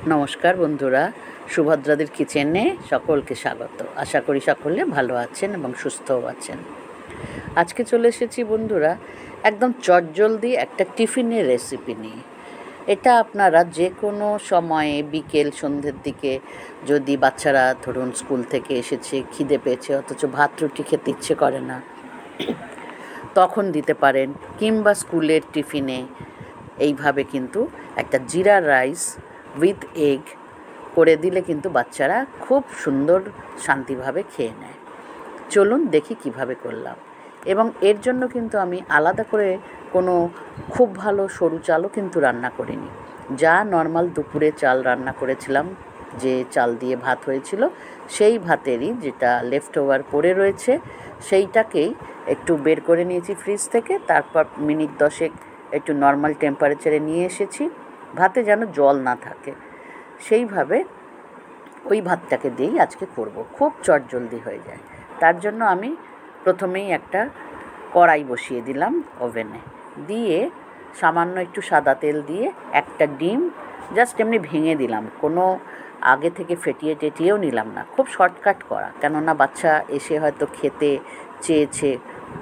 নমস্কার বন্ধুরা, সুভদ্রাদির কিচেনে সকলকে স্বাগত। আশা করি সকলে ভালো আছেন এবং সুস্থও আছেন। আজকে চলে এসেছি বন্ধুরা একদম চটজলদি একটা টিফিনের রেসিপি নিয়ে। এটা আপনারা যে কোনো সময়ে বিকেল সন্ধ্যের দিকে, যদি বাচ্চারা ধরুন স্কুল থেকে এসেছে, খিদে পেয়েছে, অথচ ভাত রুটি খেতে ইচ্ছে করে না, তখন দিতে পারেন। কিংবা স্কুলের টিফিনে এইভাবে কিন্তু একটা জিরা রাইস উইথ এগ করে দিলে কিন্তু বাচ্চারা খুব সুন্দর শান্তিভাবে খেয়ে নেয়। চলুন দেখি কিভাবে করলাম। এবং এর জন্য কিন্তু আমি আলাদা করে কোনো খুব ভালো সরু চালও কিন্তু রান্না করিনি। যা নর্মাল দুপুরে চাল রান্না করেছিলাম, যে চাল দিয়ে ভাত হয়েছিল, সেই ভাতেরই যেটা লেফট ওভার পড়ে রয়েছে, সেইটাকেই একটু বের করে নিয়েছি ফ্রিজ থেকে। তারপর মিনিট 10 একটু নর্মাল টেম্পারেচারে নিয়ে এসেছি, ভাতে যেন জল না থাকে। সেইভাবে ওই ভাতটাকে দিয়েই আজকে করব, খুব চটজলদি হয়ে যায়। তার জন্য আমি প্রথমেই একটা কড়াই বসিয়ে দিলাম ওভেনে, দিয়ে সামান্য একটু সাদা তেল দিয়ে একটা ডিম জাস্ট এমনি ভেঙে দিলাম, কোনো আগে থেকে ফেটিয়ে টেটিয়েও নিলাম না। খুব শর্টকাট করা, কেননা বাচ্চা এসে হয়তো খেতে চেয়েছে,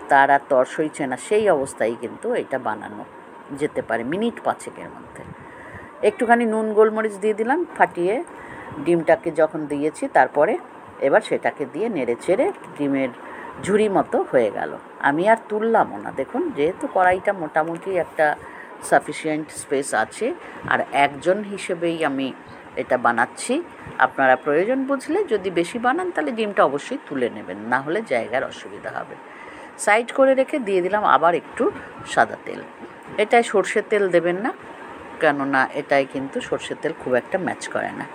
তার আর তর সইছে না, সেই অবস্থায় কিন্তু এটা বানানো যেতে পারে মিনিট 5-এর মধ্যে। একটুখানি নুন গোলমরিচ দিয়ে দিলাম ফাটিয়ে, ডিমটাকে যখন দিয়েছি তারপরে এবার সেটাকে দিয়ে নেড়ে চেড়ে ডিমের ঝুড়ি মতো হয়ে গেল। আমি আর তুললামও না, দেখুন, যেহেতু কড়াইটা মোটামুটি একটা সাফিসিয়েন্ট স্পেস আছে, আর একজন হিসেবেই আমি এটা বানাচ্ছি। আপনারা প্রয়োজন বুঝলে যদি বেশি বানান তাহলে ডিমটা অবশ্যই তুলে নেবেন, না হলে জায়গার অসুবিধা হবে। সাইড করে রেখে দিয়ে দিলাম আবার একটু সাদা তেল। এটায় সর্ষের তেল দেবেন না, কেননা এটাই কিন্তু সর্ষের তেল খুব একটা ম্যাচ করে না।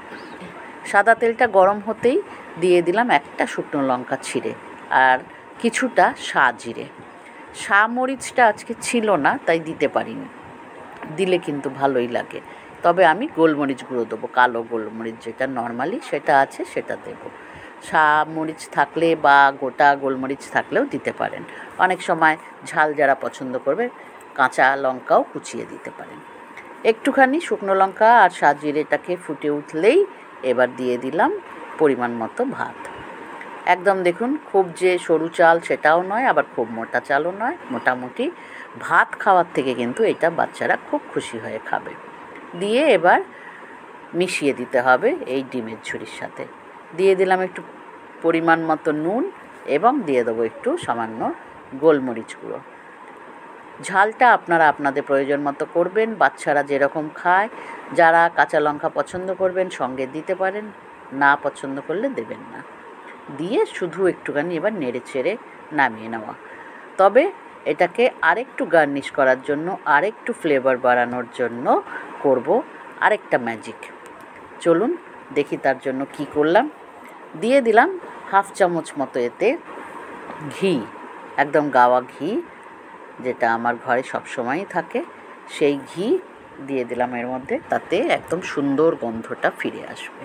সাদা তেলটা গরম হতেই দিয়ে দিলাম একটা শুকনো লঙ্কা ছিঁড়ে আর কিছুটা জিরে। মরিচটা আজকে ছিল না তাই দিতে পারিনি, দিলে কিন্তু ভালোই লাগে। তবে আমি গোলমরিচ গুঁড়ো দেবো, কালো গোলমরিচ যেটা নর্মালি সেটা আছে সেটা দেবো। মরিচ থাকলে বা গোটা গোলমরিচ থাকলেও দিতে পারেন। অনেক সময় ঝাল যারা পছন্দ করবে কাঁচা লঙ্কাও কুচিয়ে দিতে পারেন। একটুখানি শুকনো লঙ্কা আর জিরেটাকে ফুটে উঠলেই এবার দিয়ে দিলাম পরিমাণ মতো ভাত। একদম দেখুন, খুব যে সরু চাল সেটাও নয়, আবার খুব মোটা চালও নয়, মোটামুটি ভাত খাওয়ার থেকে কিন্তু এটা বাচ্চারা খুব খুশি হয়ে খাবে। দিয়ে এবার মিশিয়ে দিতে হবে এই ডিমের ঝুড়ির সাথে। দিয়ে দিলাম একটু পরিমাণ মতো নুন এবং দিয়ে দেবো একটু সামান্য গোলমরিচ গুঁড়ো। ঝালটা আপনারা আপনাদের প্রয়োজন মতো করবেন, বাচ্চারা যেরকম খায়। যারা কাঁচা লঙ্কা পছন্দ করবেন সঙ্গে দিতে পারেন, না পছন্দ করলে দেবেন না। দিয়ে শুধু একটুখানি এবার নেড়ে চেড়ে নামিয়ে নেওয়া। তবে এটাকে আরেকটু গার্নিশ করার জন্য, আরেকটু ফ্লেভার বাড়ানোর জন্য করব আরেকটা ম্যাজিক। চলুন দেখি তার জন্য কি করলাম। দিয়ে দিলাম হাফ চামচ মতো এতে ঘি, একদম গাওয়া ঘি, যেটা আমার ঘরে সবসময়ই থাকে, সেই ঘি দিয়ে দিলাম এর মধ্যে, তাতে একদম সুন্দর গন্ধটা ফিরে আসবে।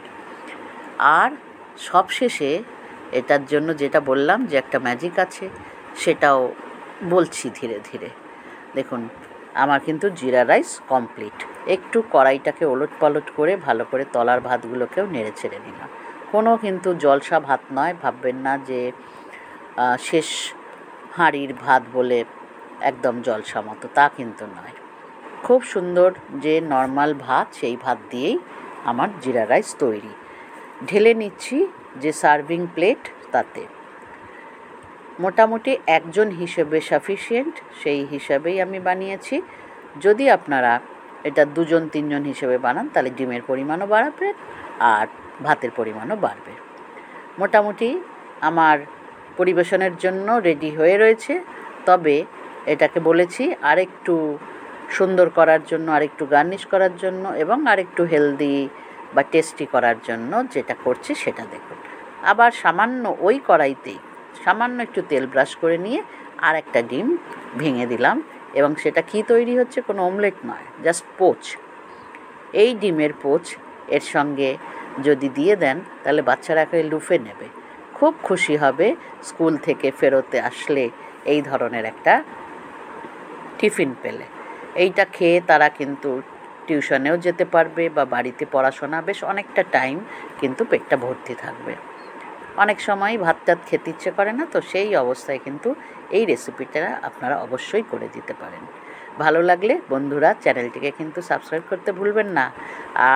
আর সবশেষে এটার জন্য যেটা বললাম যে একটা ম্যাজিক আছে, সেটাও বলছি ধীরে ধীরে। দেখুন, আমার কিন্তু জিরা রাইস কমপ্লিট। একটু কড়াইটাকে ওলট পালট করে ভালো করে তলার ভাতগুলোকেও নেড়ে ছেড়ে নিলাম। কোনো কিন্তু জলসা ভাত নয়, ভাববেন না যে শেষ হাঁড়ির ভাত বলে একদম জলসা মতো, তা কিন্তু নয়। খুব সুন্দর যে নর্মাল ভাত, সেই ভাত দিয়েই আমার জিরা রাইস তৈরি। ঢেলে নিচ্ছি যে সার্ভিং প্লেট, তাতে মোটামুটি একজন হিসেবে সাফিসিয়েন্ট, সেই হিসাবেই আমি বানিয়েছি। যদি আপনারা এটা 2-3 হিসেবে বানান তাহলে ডিমের পরিমাণও বাড়বে আর ভাতের পরিমাণও বাড়বে। মোটামুটি আমার পরিবেশনের জন্য রেডি হয়ে রয়েছে। তবে এটাকে বলেছি আরেকটু সুন্দর করার জন্য, আরেকটু গার্নিশ করার জন্য এবং আরেকটু হেলদি বা টেস্টি করার জন্য যেটা করছি সেটা দেখুন। আবার সামান্য ওই কড়াইতেই সামান্য একটু তেল ব্রাশ করে নিয়ে আর একটা ডিম ভেঙে দিলাম। এবং সেটা কি তৈরি হচ্ছে, কোনো অমলেট নয়, জাস্ট পোচ। এই ডিমের পোচ এর সঙ্গে যদি দিয়ে দেন তাহলে বাচ্চারা একে লুফে নেবে, খুব খুশি হবে স্কুল থেকে ফেরতে আসলে এই ধরনের একটা টিফিন পেলে। এইটা খেয়ে তারা কিন্তু টিউশনেও যেতে পারবে বা বাড়িতে পড়াশোনা, বেশ অনেকটা টাইম কিন্তু পেটটা ভর্তি থাকবে। অনেক সময় ভাত টাত খেতে ইচ্ছে করে না, তো সেই অবস্থায় কিন্তু এই রেসিপিটা আপনারা অবশ্যই করে দিতে পারেন। ভালো লাগলে বন্ধুরা চ্যানেলটিকে কিন্তু সাবস্ক্রাইব করতে ভুলবেন না,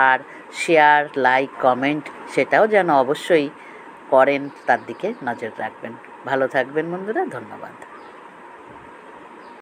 আর শেয়ার, লাইক, কমেন্ট সেটাও যেন অবশ্যই করেন, তার দিকে নজর রাখবেন। ভালো থাকবেন বন্ধুরা, ধন্যবাদ।